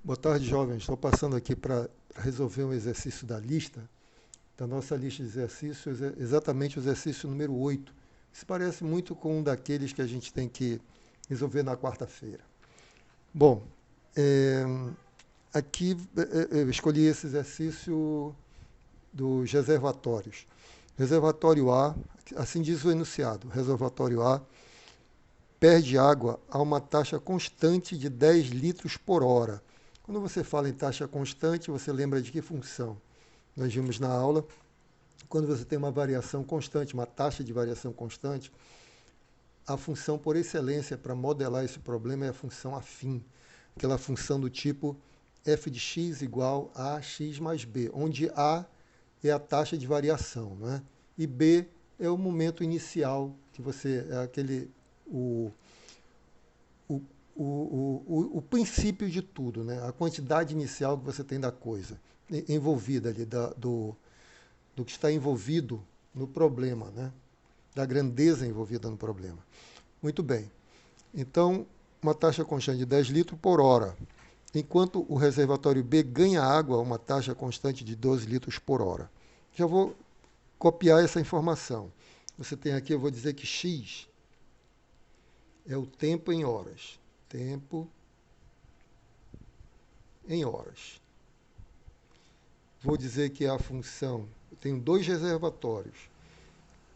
Boa tarde, jovens. Estou passando aqui para resolver um exercício da lista, da nossa lista de exercícios, é exatamente o exercício número 8. Isso parece muito com um daqueles que a gente tem que resolver na quarta-feira. Bom, é, aqui eu escolhi esse exercício dos reservatórios. Reservatório A, assim diz o enunciado, reservatório A perde água a uma taxa constante de 10 litros por hora. Quando você fala em taxa constante, você lembra de que função? Nós vimos na aula, quando você tem uma variação constante, uma taxa de variação constante, a função por excelência para modelar esse problema é a função afim, aquela função do tipo f de x igual a x mais b, onde a é a taxa de variação, né? E b é o momento inicial, que você é aquele o, o, o princípio de tudo, né? A quantidade inicial que você tem da coisa envolvida ali, do que está envolvido no problema, né? Da grandeza envolvida no problema. Muito bem. Então, uma taxa constante de 10 litros por hora, enquanto o reservatório B ganha água a uma taxa constante de 12 litros por hora. Já vou copiar essa informação. Você tem aqui, eu vou dizer que x é o tempo em horas. Tempo em horas. Vou dizer que é a função, eu tenho dois reservatórios.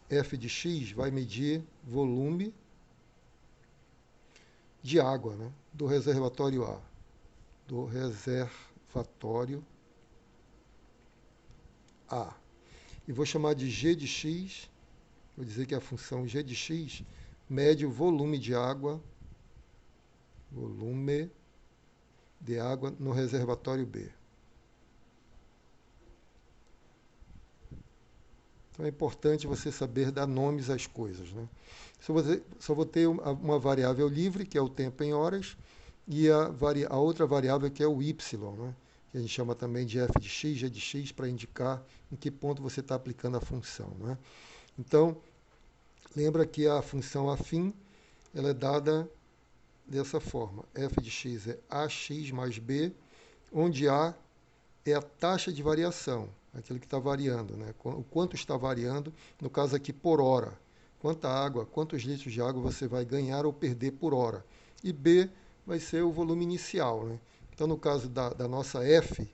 F de x vai medir volume de água, né, do reservatório A. Do reservatório A. E vou chamar de G de x, vou dizer que a função G de x mede o volume de água no reservatório B. Então é importante você saber dar nomes às coisas, né? Só vou ter uma variável livre, que é o tempo em horas, e a outra variável que é o y, né? Que a gente chama também de f de x, g de x, para indicar em que ponto você está aplicando a função, né? Então, lembra que a função afim ela é dada dessa forma. F de x é ax mais b, onde a é a taxa de variação, aquilo que está variando, né? O quanto está variando, no caso aqui por hora. Quanta água, quantos litros de água você vai ganhar ou perder por hora. E B vai ser o volume inicial, né? Então, no caso da nossa F,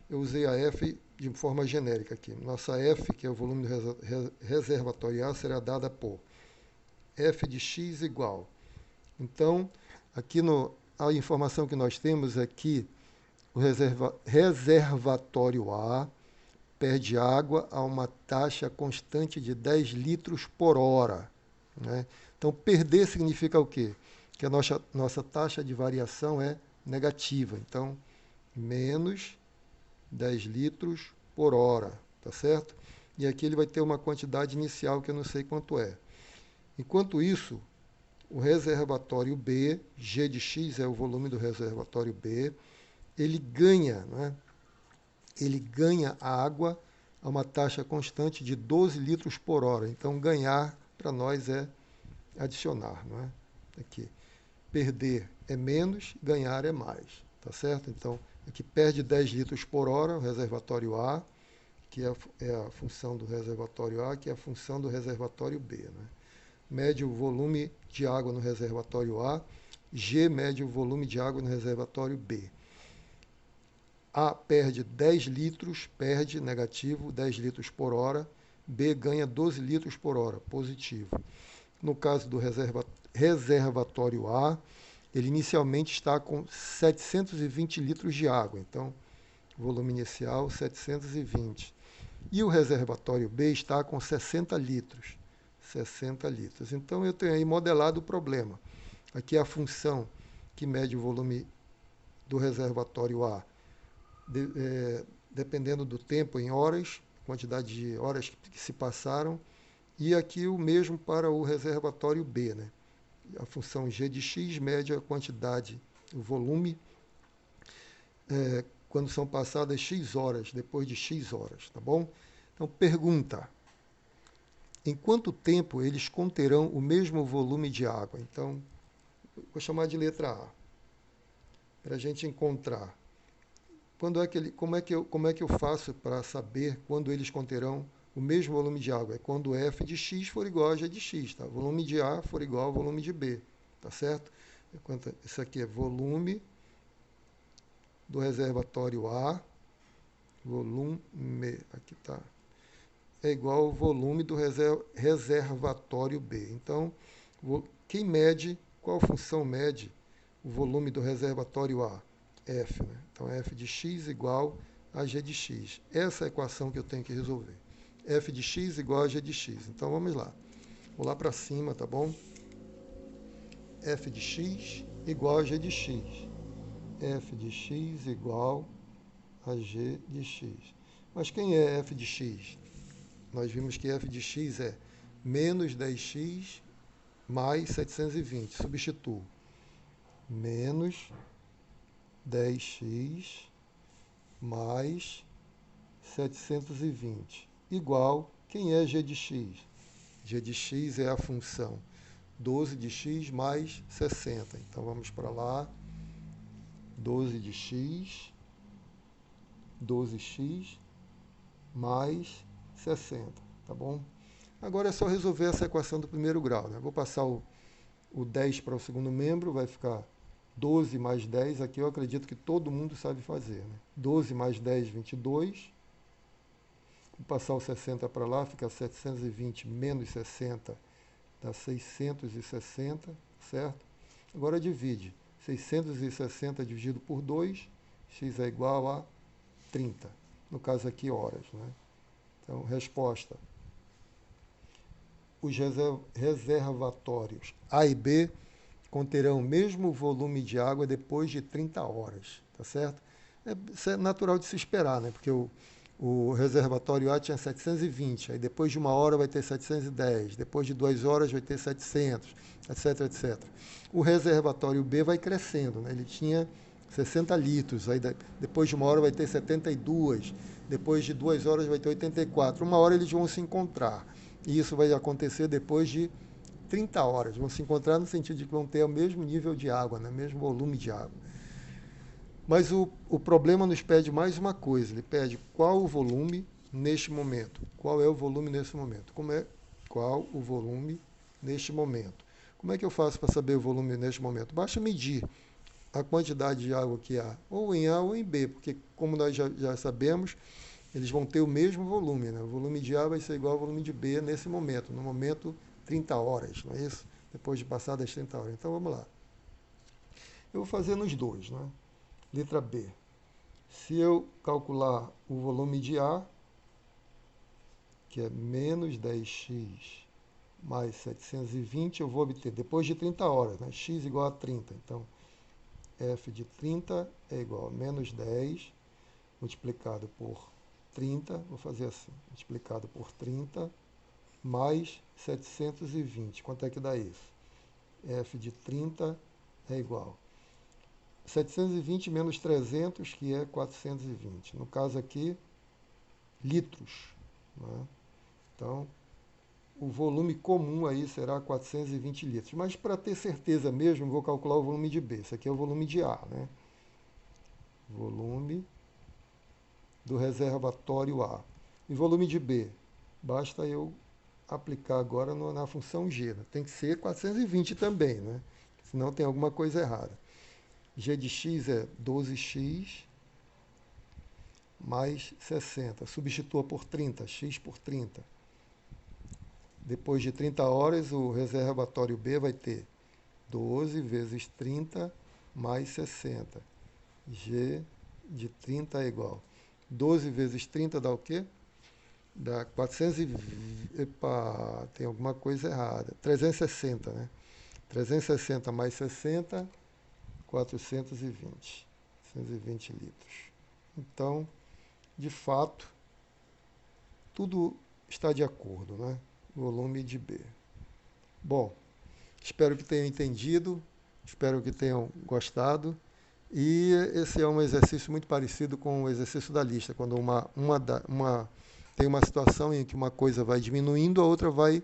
eu usei a F de forma genérica aqui. Nossa F, que é o volume do reservatório A, será dada por F de x igual. Então, aqui a informação que nós temos é que o reservatório A perde água a uma taxa constante de 10 litros por hora, né? Então, perder significa o quê? Que a nossa taxa de variação é negativa. Então, menos 10 litros por hora, tá certo? E aqui ele vai ter uma quantidade inicial que eu não sei quanto é. Enquanto isso, o reservatório B, G de x é o volume do reservatório B, ele ganha, né? Ele ganha a água a uma taxa constante de 12 litros por hora. Então, ganhar para nós é adicionar, não é? Aqui. Perder é menos, ganhar é mais, tá certo? Então, aqui perde 10 litros por hora, o reservatório A, que é a função do reservatório A, que é a função do reservatório B, né? Mede o volume de água no reservatório A, G mede o volume de água no reservatório B. A perde 10 litros, perde negativo, 10 litros por hora. B ganha 12 litros por hora, positivo. No caso do reservatório A, ele inicialmente está com 720 litros de água. Então, volume inicial 720. E o reservatório B está com 60 litros. 60 litros. Então, eu tenho aí modelado o problema. Aqui é a função que mede o volume do reservatório A, dependendo do tempo em horas, quantidade de horas que se passaram, e aqui o mesmo para o reservatório B, né? A função g de x mede a quantidade, o volume, quando são passadas x horas, depois de x horas, tá bom? Então, pergunta, em quanto tempo eles conterão o mesmo volume de água? Então, vou chamar de letra A, para a gente encontrar. como é que eu faço para saber quando eles conterão o mesmo volume de água? É quando f de x for igual a g de x, tá? Volume de A for igual ao volume de B, tá certo? Isso aqui é volume do reservatório A, volume, aqui tá, é igual ao volume do reservatório B. Então, quem mede, qual função mede o volume do reservatório A? F, né? Então, f de x igual a g de x. Essa é a equação que eu tenho que resolver. F de x igual a g de x. Então, vamos lá. Vou lá para cima, tá bom? F de x igual a g de x. F de x igual a g de x. Mas quem é f de x? Nós vimos que f de x é menos 10x mais 720. Substituo. Menos 10x mais 720. Igual, quem é g de x? G de x é a função 12 de x mais 60. Então, vamos para lá. 12 de x, 12x mais 60, tá bom? Agora é só resolver essa equação do primeiro grau, né? Vou passar o 10 para o segundo membro, vai ficar 12 mais 10, aqui eu acredito que todo mundo sabe fazer, né? 12 mais 10, 22. Vou passar o 60 para lá, fica 720 menos 60, dá 660, certo? Agora divide. 660 dividido por 2, x é igual a 30. No caso aqui, horas, né? Então, resposta. Os reservatórios A e B conterão o mesmo volume de água depois de 30 horas, tá certo? Isso é natural de se esperar, né? Porque o reservatório A tinha 720, aí depois de 1 hora vai ter 710, depois de 2 horas vai ter 700, etc, etc. O reservatório B vai crescendo, né? Ele tinha 60 litros, aí depois de 1 hora vai ter 72, depois de 2 horas vai ter 84. 1 hora eles vão se encontrar, e isso vai acontecer depois de 30 horas. Vão se encontrar no sentido de que vão ter o mesmo nível de água, né? O mesmo volume de água. Mas o problema nos pede mais uma coisa, ele pede qual o volume neste momento. Qual é o volume nesse momento? Qual o volume neste momento? Como é que eu faço para saber o volume neste momento? Basta medir a quantidade de água que há, ou em A ou em B, porque como nós já sabemos, eles vão ter o mesmo volume, né? O volume de A vai ser igual ao volume de B nesse momento, no momento 30 horas, não é isso? Depois de passar das 30 horas. Então vamos lá. Eu vou fazer nos dois, né? Letra B. Se eu calcular o volume de A, que é menos 10x mais 720, eu vou obter, depois de 30 horas, né? X igual a 30. Então, f de 30 é igual a menos 10 multiplicado por 30, vou fazer assim, multiplicado por 30, mais 720. Quanto é que dá isso? F de 30 é igual 720 menos 300, que é 420. No caso aqui, litros, né? Então, o volume comum aí será 420 litros. Mas para ter certeza mesmo, vou calcular o volume de B. Esse aqui é o volume de A, né? Volume do reservatório A. E volume de B? Basta eu aplicar agora na função G, né? Tem que ser 420 também, né? Senão tem alguma coisa errada. G de x é 12x mais 60. Substitua por 30, x por 30. Depois de 30 horas, o reservatório B vai ter 12 vezes 30 mais 60. G de 30 é igual. 12 vezes 30 dá o quê? Dá 420. Epa, tem alguma coisa errada. 360, né? 360 mais 60, 420. 420 litros. Então, de fato, tudo está de acordo, né? Volume de B. Bom, espero que tenham entendido, espero que tenham gostado. E esse é um exercício muito parecido com o exercício da lista, quando tem uma situação em que uma coisa vai diminuindo, a outra vai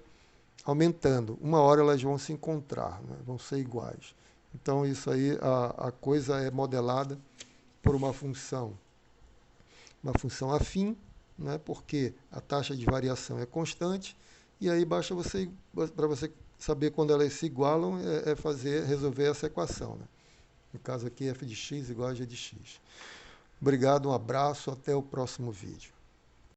aumentando. Uma hora elas vão se encontrar, né? Vão ser iguais. Então, isso aí, a coisa é modelada por uma função uma função afim, né, porque a taxa de variação é constante, e aí basta você, para você saber quando elas se igualam, resolver essa equação. Né? No caso aqui, f de x igual a g de x. Obrigado, um abraço, até o próximo vídeo.